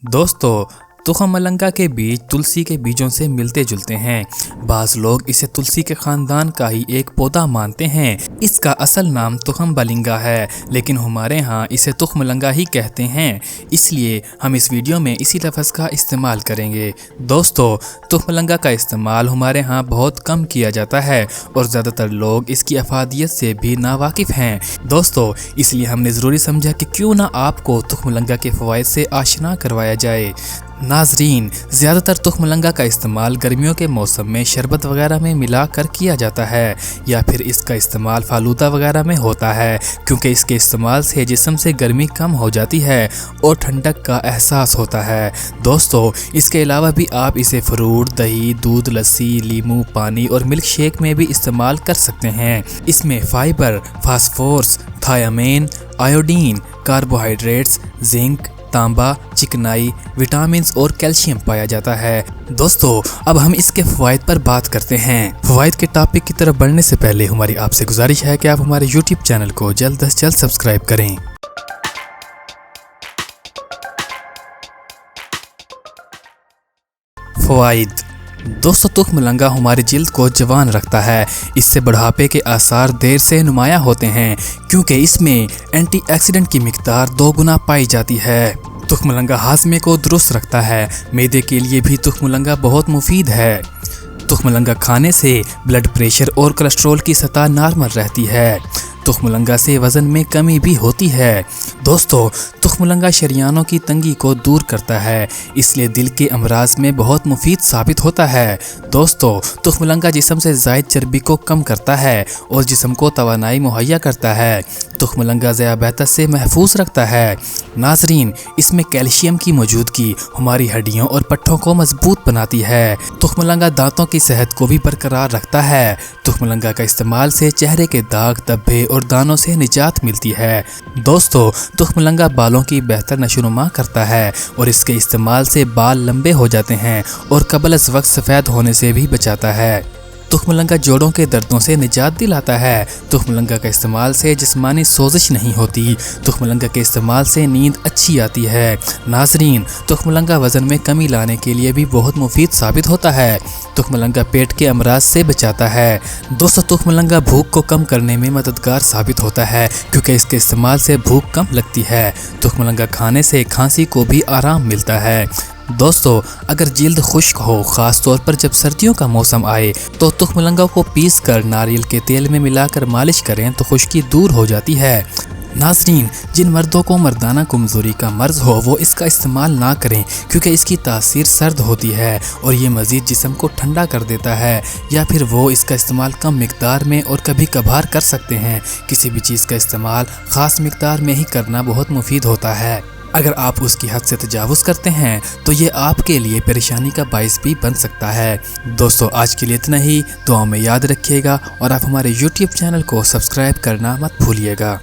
दोस्तों, तुखम मलंगा के बीज तुलसी के बीजों से मिलते जुलते हैं। बाज लोग इसे तुलसी के खानदान का ही एक पौधा मानते हैं। इसका असल नाम तुखम बलिंगा है, लेकिन हमारे यहाँ इसे तुख मलंगा ही कहते हैं, इसलिए हम इस वीडियो में इसी लफ्ज़ का इस्तेमाल करेंगे। दोस्तों, तुख मलंगा का इस्तेमाल हमारे यहाँ बहुत कम किया जाता है और ज़्यादातर लोग इसकी अफादियत से भी नावाकिफ़ हैं। दोस्तों, इसलिए हमने ज़रूरी समझा कि क्यों ना आपको तुख मलंगा के फ़वाइद से आशना करवाया जाए। नाजरीन, ज़्यादातर तुख मलंगा का इस्तेमाल गर्मियों के मौसम में शरबत वगैरह में मिला कर किया जाता है, या फिर इसका इस्तेमाल फालूदा वगैरह में होता है, क्योंकि इसके इस्तेमाल से जिस्म से गर्मी कम हो जाती है और ठंडक का एहसास होता है। दोस्तों, इसके अलावा भी आप इसे फ्रूट, दही, दूध, लस्सी, लीमू, पानी और मिल्क शेक में भी इस्तेमाल कर सकते हैं। इसमें fibre, phosphorus, thiamine, iodine, carbohydrates, zinc, तांबा, चिकनाई, विटामिन्स और कैल्शियम पाया जाता है। दोस्तों, अब हम इसके फ़वाइद पर बात करते हैं। फ़वाइद के टॉपिक की तरफ बढ़ने से पहले हमारी आपसे गुजारिश है कि आप हमारे YouTube चैनल को जल्द से जल्द सब्सक्राइब करें। फ़वाइद। दोस्तों, तुख मलंगा हमारी जिल्द को जवान रखता है। इससे बुढ़ापे के आसार देर से नुमाया होते हैं, क्योंकि इसमें एंटीऑक्सीडेंट की मिकदार 2 गुना पाई जाती है। तुख मलंगा हाजमे को दुरुस्त रखता है। मैदे के लिए भी तुख मलंगा बहुत मुफीद है। तुख मलंगा खाने से ब्लड प्रेशर और कोलेस्ट्रॉल की सतह नॉर्मल रहती है। तुख मलंगा से वज़न में कमी भी होती है। दोस्तों, तुख मलंगा शरियानों की तंगी को दूर करता है, इसलिए दिल के अमराज में बहुत मुफीद साबित होता है। दोस्तों, तुख मलंगा जिस्म से ज़ायद चर्बी को कम करता है और जिस्म को तवानाई मुहैया करता है। तुख मलंगा ज़ियाबतस से महफूज रखता है। नाजरीन, इसमें कैल्शियम की मौजूदगी हमारी हड्डियों और पट्ठों को मजबूत बनाती है। तुख मलंगा दांतों की सेहत को भी बरकरार रखता है। तुख मलंगा का इस्तेमाल से चेहरे के दाग, धब्बे और दानों से निजात मिलती है। दोस्तों, तुख मलंगा बालों की बेहतर नशोनुमा करता है और इसके इस्तेमाल से बाल लंबे हो जाते हैं और कबल अज़ वक्त सफ़ेद होने से भी बचाता है। तुख मलंगा जोड़ों के दर्दों से निजात दिलाता है। तुख मलंगा का इस्तेमाल से जिस्मानी सोजिश नहीं होती। तुख मलंगा के इस्तेमाल से नींद अच्छी आती है। नाजरीन, तुख मलंगा वज़न में कमी लाने के लिए भी बहुत मुफीद साबित होता है। तुख मलंगा पेट के अमराज से बचाता है। दोस्तों, तुख मलंगा भूख को कम करने में मददगार साबित होता है, क्योंकि इसके इस्तेमाल से भूख कम लगती है। तुख मलंगा खाने से खांसी को भी आराम मिलता है। दोस्तों, अगर जिल्द खुश्क हो, ख़ास तौर पर जब सर्दियों का मौसम आए, तो तुख मलंगा को पीस कर नारियल के तेल में मिलाकर मालिश करें तो खुश्की दूर हो जाती है। नाज़रीन, जिन मर्दों को मर्दाना कमज़ोरी का मर्ज़ हो वो इसका इस्तेमाल ना करें, क्योंकि इसकी तासीर सर्द होती है और ये मज़ीद जिस्म को ठंडा कर देता है। या फिर वो इसका इस्तेमाल कम मिकदार में और कभी कभार कर सकते हैं। किसी भी चीज़ का इस्तेमाल ख़ास मिकदार में ही करना बहुत मुफीद होता है। अगर आप उसकी हद से तजावुज़ करते हैं तो ये आपके लिए परेशानी का बाइस भी बन सकता है। दोस्तों, आज के लिए इतना ही। दुआ में याद रखिएगा और आप हमारे YouTube चैनल को सब्सक्राइब करना मत भूलिएगा।